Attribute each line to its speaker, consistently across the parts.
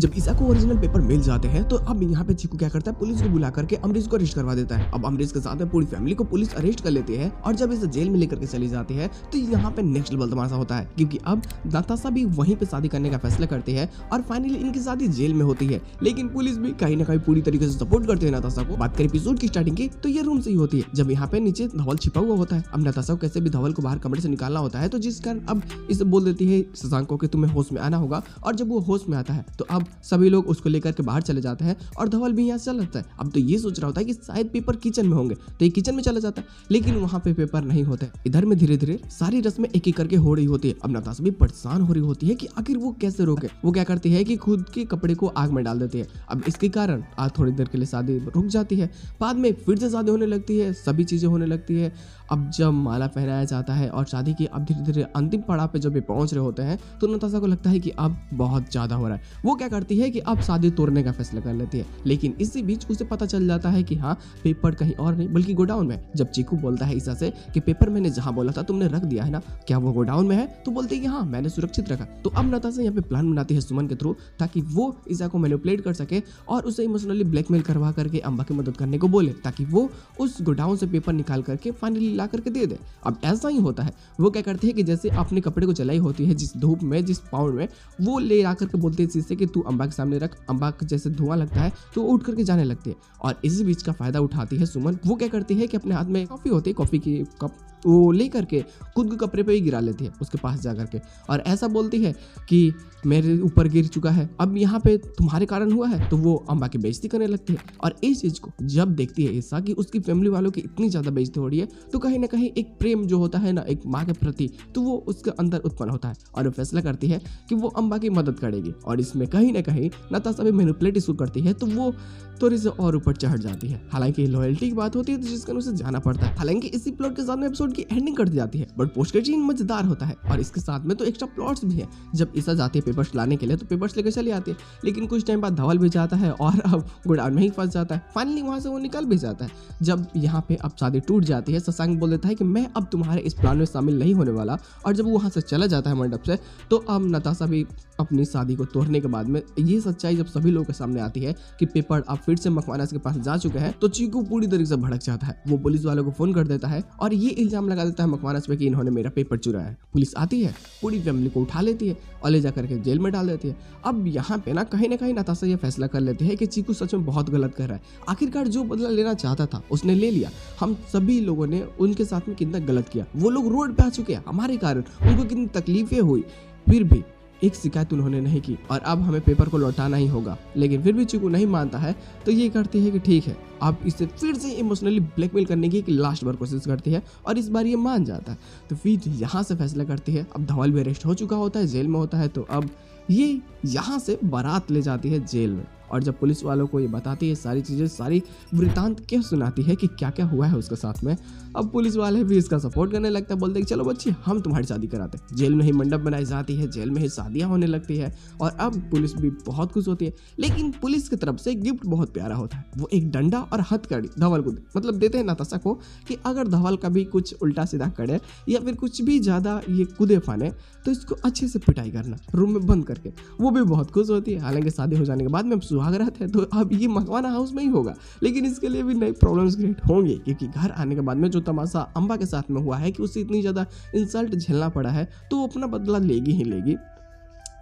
Speaker 1: जब ईसा को original paper मिल जाते हैं तो अब यहाँ पे चीकू क्या करता है, पुलिस को बुला करके अमरीश को अरेस्ट करवा देता है। अब अमरीश के साथ में पूरी फैमिली को पुलिस अरेस्ट कर लेती है और जब इसे जेल में लेकर के चली जाती है तो यहाँ पे नेक्स्ट लेवल तमाशा होता है, क्योंकि अब नताशा भी वहीं पे शादी करने का फैसला करती है और फाइनली इनकी शादी जेल में होती है। लेकिन पुलिस भी कहीं ना कहीं पूरी तरीके से सपोर्ट करते हैं नताशा को। बात करें एपिसोड की स्टार्टिंग की तो ये रूम से ही होती है, जब यहाँ पे नीचे धवल छिपा हुआ होता है। अब नताशा को कैसे भी धवल को बाहर कमरे से निकालना होता है, तो जिस कारण अब इसे बोल देती है शशांक को कि तुम्हें होश में आना होगा। और जब वो होश में आता है तो अब सभी लोग उसको लेकर के बाहर चले जाते हैं और धवल भी यहाँ से चला जाता है। अब तो ये सोच रहा होता है कि शायद पेपर किचन में होंगे, तो ये किचन में चला जाता है, लेकिन वहाँ पे पेपर नहीं होते। इधर में धीरे धीरे सारी रस्में एक एक करके हो रही होती है। अब नताशा भी परेशान हो रही होती है कि आखिर वो कैसे रोके। वो क्या करती है कि खुद के कपड़े को आग में डाल देती है। अब इसके कारण आज थोड़ी देर के लिए शादी रुक जाती है, बाद में फिर से शादी होने लगती है, सभी चीजें होने लगती है। अब जब माला पहनाया जाता है और शादी की अब धीरे धीरे अंतिम पड़ाव पे जब ये पहुंच रहे होते हैं तो नताशा को लगता है कि अब बहुत ज्यादा हो रहा है। वो क्या करती है कि अब शादी तोड़ने का फैसला कर लेती है, लेकिन इसी बीच उसे पता चल जाता है कि हाँ, पेपर कहीं और नहीं बल्कि गोडाउन में। जब चीकू बोलता है ईसा से कि पेपर मैंने जहां बोला था तुमने रख दिया है ना, क्या वो गोडाउन में है, तो बोलती है कि हाँ मैंने सुरक्षित रखा। तो अब नताशा यहाँ पे प्लान बनाती है सुमन के थ्रू, ताकि वो ईसा को मैनिपुलेट कर सके और उसे इमोशनली ब्लैकमेल करवा करके अम्बा की मदद करने को बोले, ताकि वो उस गोडाउन से पेपर निकाल करके फाइनली ला करके दे दे। अब ऐसा ही होता है। वो क्या करते हैं कि जैसे अपने कपड़े को जलाई होती है जिस धूप में, जिस पाउंड में, वो ले आकर के बोलते हैं शीशे कि तू अम्बा के सामने रख। अम्बा के जैसे धुआं लगता है तो वो उठ करके जाने लगती है और इसी बीच का फायदा उठाती है सुमन। वो क्या करती है कि अपने हाथ में कॉफी होती है, कॉफी की कप वो ले करके खुद के कपड़े पे ही गिरा लेती है उसके पास जा करके और ऐसा बोलती है कि मेरे ऊपर गिर चुका है, अब यहाँ पे तुम्हारे कारण हुआ है। तो वो अम्बा की बेइज्जती करने लगती है और इस चीज को जब देखती है ईसा कि उसकी फैमिली वालों की इतनी ज्यादा बेइज्जती हो रही है तो कहीं ना कहीं एक प्रेम जो होता है ना एक माँ के प्रति, तो वो उसके अंदर उत्पन्न होता है और वो फैसला करती है कि वो अम्बा की मदद करेगी। और इसमें कहीं ना कहीं नताशा भी मैनिपुलेट इसको करती है तो वो थोड़ी से और ऊपर चढ़ जाती है। हालांकि लॉयल्टी की बात होती है तो जिसके उसे जाना पड़ता है। हालांकि इसी प्लॉट के साथ में एपिसोड की एंडिंग कर दी जाती है, बट पोस्ट क्रेडिट सीन मजेदार होता है और इसके साथ में तो एक्स्ट्रा प्लॉट्स भी है। जब ईसा जाती है पेपर्स लाने के लिए तो पेपर्स लेकर चली आती है, लेकिन कुछ टाइम बाद धवल भी जाता है और अब गोडाउन में ही फंस जाता है। फाइनली वहां से वो निकल भी जाता है। जब यहाँ पे अब शादी टूट जाती है, शशांक बोल देता है कि मैं अब तुम्हारे इस प्लान में शामिल नहीं होने वाला। और जब वो वहां से चला जाता है मंडप से तो अब नताशा भी अपनी शादी को तोड़ने के बाद में ये सच्चाई जब सभी लोगों के सामने आती है कि पेपर अब फिर से मकवाना के पास जा चुके हैं, तो चीकू पूरी तरीके से भड़क जाता है। वो पुलिस वालों को फोन कर देता है और ये इल्जाम लगा देता है मकवाना पे कि इन्होंने मेरा पेपर चुराया है। पुलिस आती है, पूरी फैमिली को उठा लेती है और ले जाकर के जेल में डाल देती है। अब यहाँ पे ना कहीं नताशा ये फैसला कर लेती है कि चीकू सच में बहुत गलत कर रहा है। आखिरकार जो बदला लेना चाहता था उसने ले लिया। हम सभी लोगों ने उनके साथ में कितना गलत किया। वो लोग रोड पे आ चुके हैं हमारे कारण, उनको कितनी तकलीफें हुई, फिर भी एक शिकायत उन्होंने नहीं की और अब हमें पेपर को लौटाना ही होगा। लेकिन फिर भी चीकू नहीं मानता है तो ये करती है कि ठीक है, अब इसे फिर से इमोशनली ब्लैकमेल करने की एक लास्ट बार कोशिश करती है और इस बार ये मान जाता है। तो फिर यहाँ से फैसला करती है। अब धवल भी अरेस्ट हो चुका होता है, जेल में होता है, तो अब ये यहाँ से बारात ले जाती है जेल में और जब पुलिस वालों को ये बताती है सारी चीज़ें, सारी वृतांत क्या सुनाती है कि क्या क्या हुआ है उसके साथ में, अब पुलिस वाले भी इसका सपोर्ट करने लगता है। बोलते हैं कि चलो बच्ची हम तुम्हारी शादी कराते हैं। जेल में ही मंडप बनाई जाती है, जेल में ही शादियाँ होने लगती है और अब पुलिस भी बहुत खुश होती है। लेकिन पुलिस की तरफ से गिफ्ट बहुत प्यारा होता है। वो एक डंडा और हथकड़ी धवल को मतलब देते हैं नताशा को कि अगर धवल कभी कुछ उल्टा सीधा करे या फिर कुछ भी ज़्यादा ये कूदे फाने तो इसको अच्छे से पिटाई करना रूम में बंद करके। वो भी बहुत खुश होती है। हालांकि शादी हो जाने के बाद में सुहागरात है तो अब ये मकवाना हाउस में ही होगा, लेकिन इसके लिए भी नई प्रॉब्लम्स क्रिएट होंगे, क्योंकि घर आने के बाद में जो तमाशा अम्बा के साथ में हुआ है कि उसे इतनी ज़्यादा इंसल्ट झेलना पड़ा है तो वो अपना बदला लेगी ही लेगी।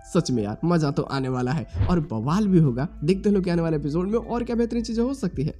Speaker 1: सच में यार मज़ा तो आने वाला है और बवाल भी होगा। देखते हैं लोग आने वाले एपिसोड में और क्या बेहतरीन चीज़ें हो सकती है।